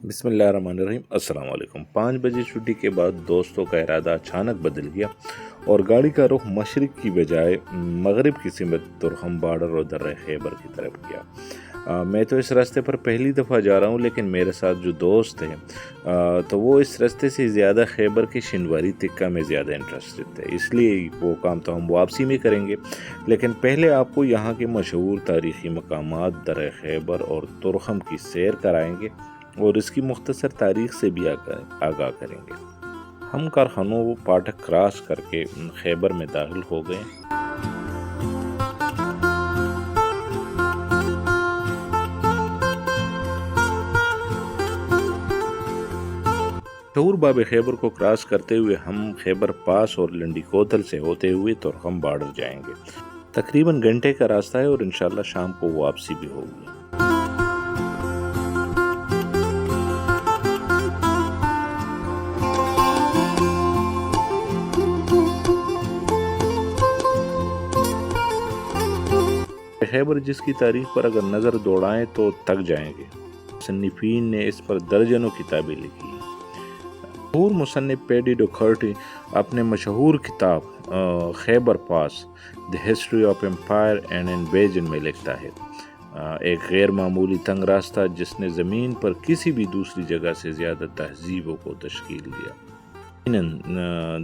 بسم اللہ الرحمن الرحیم۔ السلام علیکم۔ 5 بجے چھٹی کے بعد دوستوں کا ارادہ اچانک بدل گیا اور گاڑی کا رخ مشرق کی بجائے مغرب کی سمت ترخم بارڈر اور درہ خیبر کی طرف گیا۔ میں تو اس راستے پر پہلی دفعہ جا رہا ہوں، لیکن میرے ساتھ جو دوست ہیں تو وہ اس راستے سے زیادہ خیبر کے شنواری تکہ میں زیادہ انٹرسٹڈ تھے، اس لیے وہ کام تو ہم واپسی میں کریں گے، لیکن پہلے آپ کو یہاں کے مشہور تاریخی مقامات درہ خیبر اور ترخم کی سیر کرائیں گے اور اس کی مختصر تاریخ سے بھی آگاہ کریں گے۔ ہم کارخانوں پاٹک کراس کر کے خیبر میں داخل ہو گئے۔ مشہور باب خیبر کو کراس کرتے ہوئے ہم خیبر پاس اور لنڈی کوتل سے ہوتے ہوئے ترخم بارڈر جائیں گے۔ تقریباً گھنٹے کا راستہ ہے اور انشاءاللہ شام کو واپسی بھی ہوگی۔ خیبر جس کی تاریخ پر اگر نظر دوڑائیں تو تک جائیں گے۔ مصنفین نے اس پر درجنوں کتابیں لکھی ہیں۔ مشہور مصنف پیڈی ڈوکھرٹی اپنے مشہور کتاب Khyber pass the history of empire and invasion میں لکھتا ہے، ایک غیر معمولی تنگ راستہ جس نے زمین پر کسی بھی دوسری جگہ سے زیادہ تہذیبوں کو تشکیل دیا۔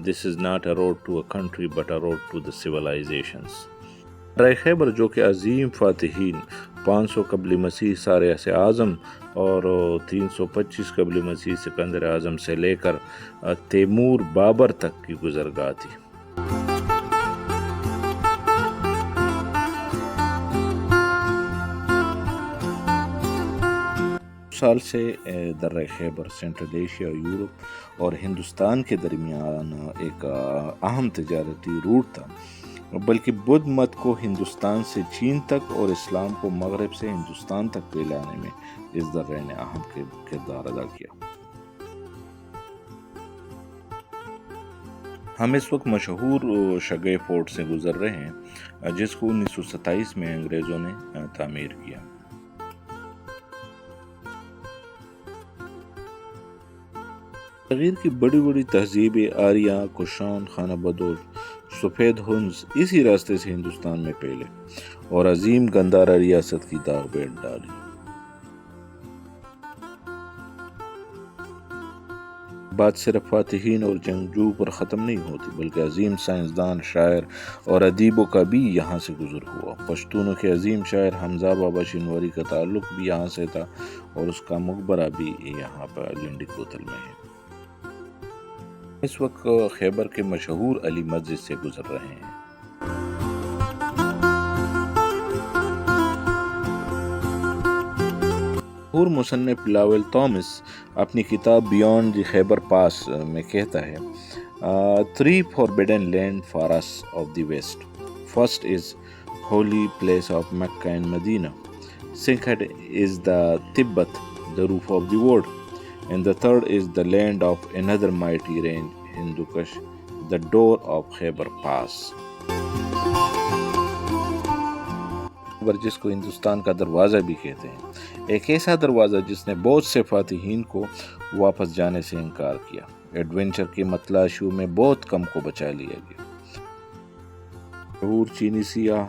This is not a road to a country but a road to the civilizations۔ درہ خیبر جو کہ عظیم فاتحین 500 قبل مسیح سارس اعظم اور 325 قبل مسیح سکندر اعظم سے لے کر تیمور بابر تک کی گزرگاہ تھی۔ سال سے درہ خیبر سینٹرل ایشیا، یورپ اور ہندوستان کے درمیان ایک اہم تجارتی روٹ تھا، بلکہ بدھ مت کو ہندوستان سے چین تک اور اسلام کو مغرب سے ہندوستان تک پھیلانے میں اس درے نے اہم کردار ادا کیا۔ ہم اس وقت مشہور شگے فورٹ سے گزر رہے ہیں جس کو 1927 میں انگریزوں نے تعمیر کیا۔ تغیر کی بڑی بڑی تہذیبیں آریہ، کشان، خانہ بدوش، سفید ہنز اسی راستے سے ہندوستان میں پھیلے اور عظیم گندھارا ریاست کی داغ بیٹھ ڈالی۔ بات صرف فاتحین اور جنگجو پر ختم نہیں ہوتی، بلکہ عظیم سائنسدان، شاعر اور ادیبوں کا بھی یہاں سے گزر ہوا۔ پشتونوں کے عظیم شاعر حمزہ بابا شنواری کا تعلق بھی یہاں سے تھا اور اس کا مقبرہ بھی یہاں پر لنڈی کوتل میں ہے۔ اس وقت خیبر کے مشہور علی مسجد سے گزر رہے ہیں۔ مشہور مصنف لاول تومس اپنی کتاب بیونڈ دی خیبر پاس میں کہتا ہے، three forbidden land for us of the west. First is holy place of Mecca and Medina. Second is the Tibet, the roof of the world. And the third is the land of another mighty range, Hindu Kush, the door of Khyber Pass. جس کو ہندوستان کا دروازہ بھی کہتے ہیں، ایک ایسا دروازہ جس نے بہت سے فاتحین کو واپس جانے سے انکار کیا۔ ایڈونچر کے متلاشیوں میں بہت کم کو بچا لیا گیا۔ مشہور چینی سیاح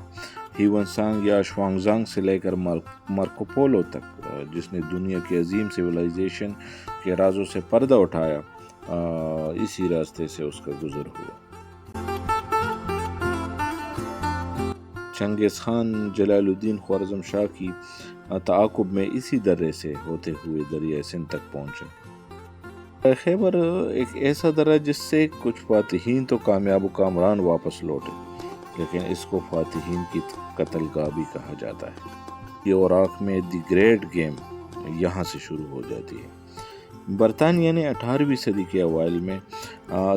ہیون سانگ یا شوانگزانگ سے لے کر مارکو پولو تک جس نے دنیا کی عظیم سیولائزیشن کے رازوں سے پردہ اٹھایا، اسی راستے سے اس کا گزر ہوا۔ چنگیز خان جلال الدین خوارزم شاہ کی تعاقب میں اسی درے سے ہوتے ہوئے دریائے سندھ تک پہنچے۔ خیبر ایک ایسا درہ جس سے کچھ فاتحین تو کامیاب و کامران واپس لوٹے، لیکن اس کو فاتحین کی قتل گاہ بھی کہا جاتا ہے۔ یہ عراق میں دی گریٹ گیم یہاں سے شروع ہو جاتی ہے۔ برطانیہ نے 18ویں صدی کے اوائل میں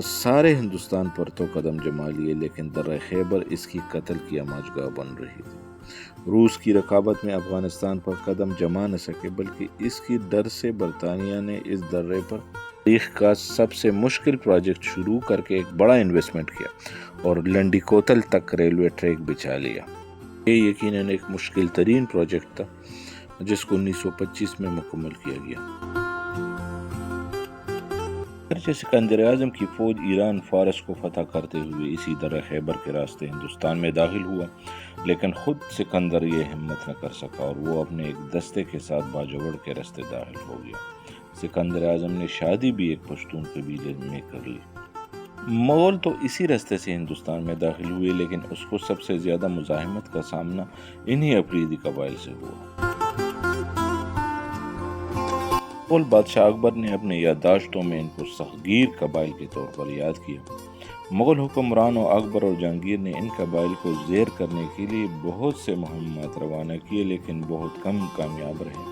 سارے ہندوستان پر تو قدم جما لیے، لیکن درہ خیبر اس کی قتل کی آماج گاہ بن رہی تھی۔ روس کی رقابت میں افغانستان پر قدم جما نہ سکے، بلکہ اس کی ڈر سے برطانیہ نے اس درے پر تاریخ کا سب سے مشکل پروجیکٹ شروع کر کے ایک بڑا انویسٹمنٹ کیا اور لنڈی کوتل تک ریلوے ٹریک بچھا لیا۔ یہ یقیناً ایک مشکل ترین پروجیکٹ تھا جس کو 1925 میں مکمل کیا گیا۔ اگرچہ سکندر اعظم کی فوج ایران فارس کو فتح کرتے ہوئے اسی طرح خیبر کے راستے ہندوستان میں داخل ہوا، لیکن خود سکندر یہ ہمت نہ کر سکا اور وہ اپنے ایک دستے کے ساتھ باجوڑ کے راستے داخل ہو گیا۔ سکندر اعظم نے شادی بھی ایک پشتون قبیلے میں کر لی۔ مغول تو اسی راستے سے ہندوستان میں داخل ہوئے، لیکن اس کو سب سے زیادہ مزاحمت کا سامنا انہی افریدی قبائل سے ہوا۔ مغول بادشاہ اکبر نے اپنے یادداشتوں میں ان کو سختگیر قبائل کے طور پر یاد کیا۔ مغل حکمرانوں اکبر اور جہانگیر نے ان قبائل کو زیر کرنے کے لیے بہت سے مہمات روانہ کیے، لیکن بہت کم کامیاب رہے۔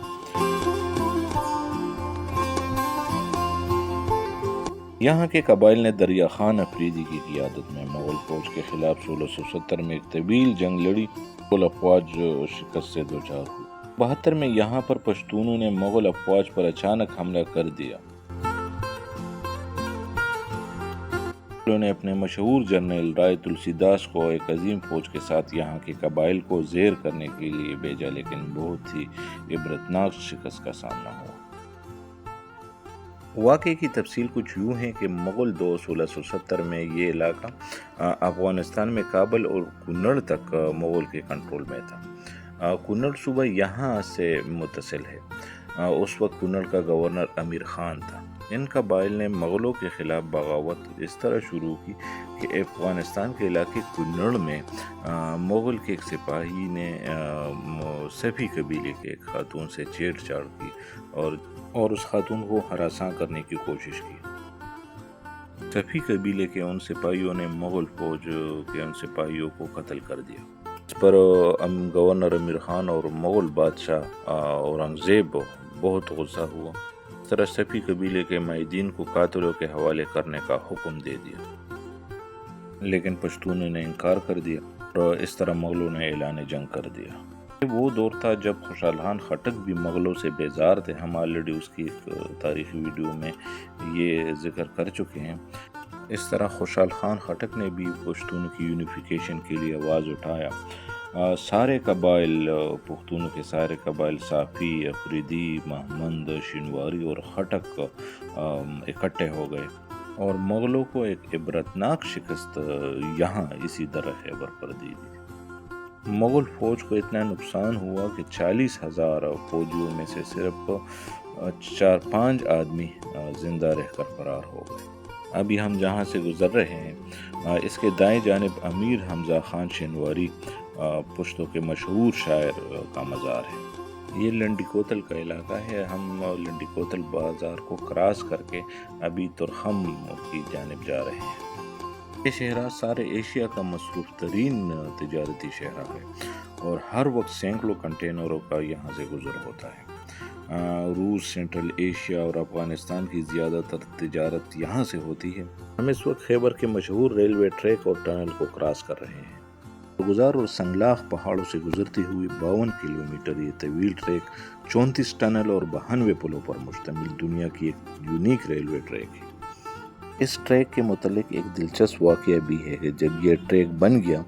یہاں کے قبائل نے دریا خان افریدی کی قیادت میں مغل فوج کے خلاف 1670 میں ایک طویل جنگ لڑی۔ مغل افواج شکست سے دوچار ہوئی۔ 72 میں یہاں پر پشتونوں نے مغل افواج پر اچانک حملہ کر دیا۔ انہوں نے اپنے مشہور جنرل رائے تلسی داس کو ایک عظیم فوج کے ساتھ یہاں کے قبائل کو زیر کرنے کے لیے بھیجا، لیکن بہت ہی عبرتناک شکست کا سامنا ہوا۔ واقعے کی تفصیل کچھ یوں ہے کہ مغل 1670 میں یہ علاقہ افغانستان میں کابل اور کنڑ تک مغل کے کنٹرول میں تھا۔ کنڑ صوبہ یہاں سے متصل ہے۔ اس وقت کنڑ کا گورنر امیر خان تھا۔ ان قبائل نے مغلوں کے خلاف بغاوت اس طرح شروع کی کہ افغانستان کے علاقے کنڑ میں مغل کے ایک سپاہی نے صفی قبیلے کے ایک خاتون سے چھیڑ چھاڑ کی اور اس خاتون کو ہراساں کرنے کی کوشش کی۔ صفی قبیلے کے ان سپاہیوں نے مغل فوج کے ان سپاہیوں کو قتل کر دیا۔ اس پر گورنر امیر خان اور مغل بادشاہ اورنگزیب بہت غصہ ہوا۔ اس طرح صفی قبیلے کے مائدین کو قاتلوں کے حوالے کرنے کا حکم دے دیا، لیکن پشتونوں نے انکار کر دیا اور اس طرح مغلوں نے اعلان جنگ کر دیا۔ وہ دور تھا جب خوشحال خان خٹک بھی مغلوں سے بیزار تھے۔ ہم آلریڈی اس کی تاریخی ویڈیو میں یہ ذکر کر چکے ہیں۔ اس طرح خوشحال خان خٹک نے بھی پشتون کی یونیفیکیشن کے لیے آواز اٹھایا۔ سارے قبائل، پختونوں کے سارے قبائل صافی، افریدی، محمد، شنواری اور خٹک اکٹھے ہو گئے اور مغلوں کو ایک عبرتناک شکست یہاں اسی درہ خیبر پر دی گئی۔ مغل فوج کو اتنا نقصان ہوا کہ 40,000 فوجیوں میں سے صرف 4-5 آدمی زندہ رہ کر فرار ہو گئے۔ ابھی ہم جہاں سے گزر رہے ہیں اس کے دائیں جانب امیر حمزہ خان شنواری پشتوں کے مشہور شاعر کا مزار ہے۔ یہ لنڈی کوتل کا علاقہ ہے۔ ہم لنڈی کوتل بازار کو کراس کر کے ابھی ترخم کی جانب جا رہے ہیں۔ یہ شہرہ سارے ایشیا کا مصروف ترین تجارتی شہرہ ہے اور ہر وقت سینکڑوں کنٹینروں کا یہاں سے گزر ہوتا ہے۔ روس، سینٹرل ایشیا اور افغانستان کی زیادہ تر تجارت یہاں سے ہوتی ہے۔ ہم اس وقت خیبر کے مشہور ریلوے ٹریک اور ٹنل کو کراس کر رہے ہیں۔ گزار اور سنگلاخ پہاڑوں سے گزرتی ہوئی 52 کلومیٹر یہ طویل ٹریک 34 ٹنل اور 92 پلوں پر مشتمل دنیا کی ایک یونیک ریلوے ٹریک ہے۔ اس ٹریک کے متعلق ایک دلچسپ واقعہ بھی ہے کہ جب یہ ٹریک بن گیا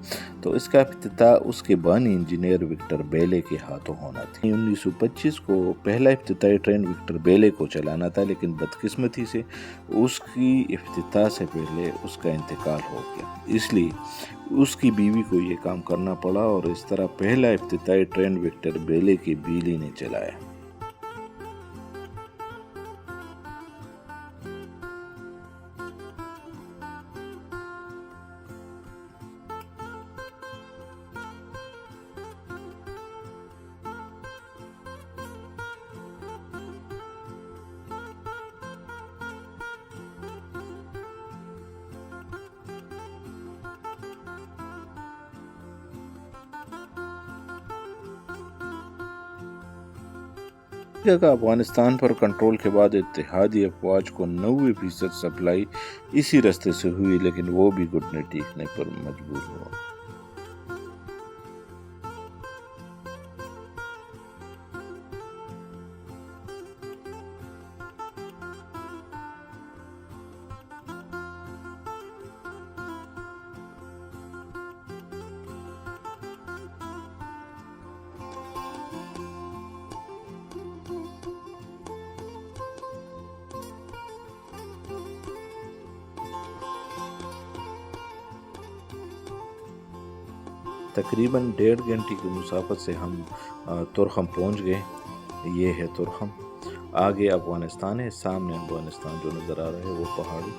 تو اس کا افتتاح اس کے بانی انجینئر وکٹر بیلے کے ہاتھوں ہونا تھا۔ 1925 کو پہلا افتتاحی ٹرین وکٹر بیلے کو چلانا تھا، لیکن بدقسمتی سے اس کی افتتاح سے پہلے اس کا انتقال ہو گیا، اس لیے اس کی بیوی کو یہ کام کرنا پڑا اور اس طرح پہلا افتتاحی ٹرین وکٹر بیلے کی بیوی نے چلایا۔ جگہ افغانستان پر کنٹرول کے بعد اتحادی افواج کو 90% سپلائی اسی راستے سے ہوئی، لیکن وہ بھی گھٹنے ٹیکنے پر مجبور ہوا۔ تقریباً 1.5 گھنٹے کی مسافت سے ہم ترخم پہنچ گئے. یہ ہے ترخم. آگے افغانستان ہے، سامنے افغانستان جو نظر آ رہا ہے وہ پہاڑی،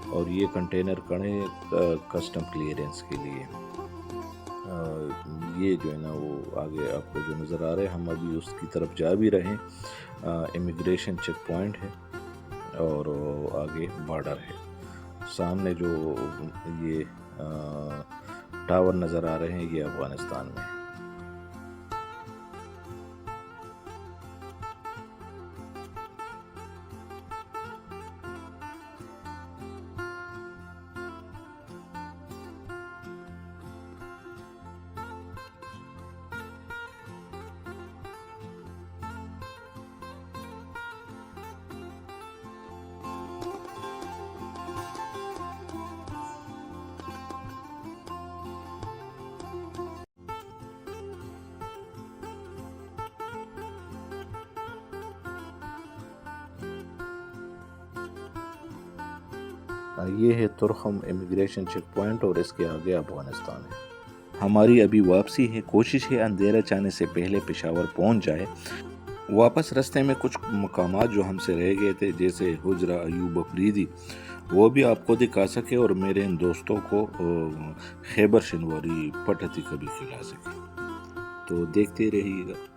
اور یہ کنٹینر کھڑے کسٹم کلیئرنس کے لیے. یہ جو ہے نا وہ آگے آپ کو جو نظر آ رہے ہیں، ہم ابھی اس کی طرف جا بھی رہے ہیں. امیگریشن چیک پوائنٹ ہے اور آگے بارڈر ہے. سامنے جو یہ ٹاور نظر آ رہے ہیں یہ افغانستان میں ہے. یہ ہے ترخم امیگریشن چیک پوائنٹ اور اس کے آگے افغانستان ہے. ہماری ابھی واپسی ہے. کوشش ہے اندھیرا چاہنے سے پہلے پشاور پہنچ جائے. واپس رستے میں کچھ مقامات جو ہم سے رہ گئے تھے جیسے حجرہ ایوب افریدی وہ بھی آپ کو دکھا سکے، اور میرے ان دوستوں کو خیبر شنواری پٹھتی کبھی کھلا سکے. تو دیکھتے رہیے گا.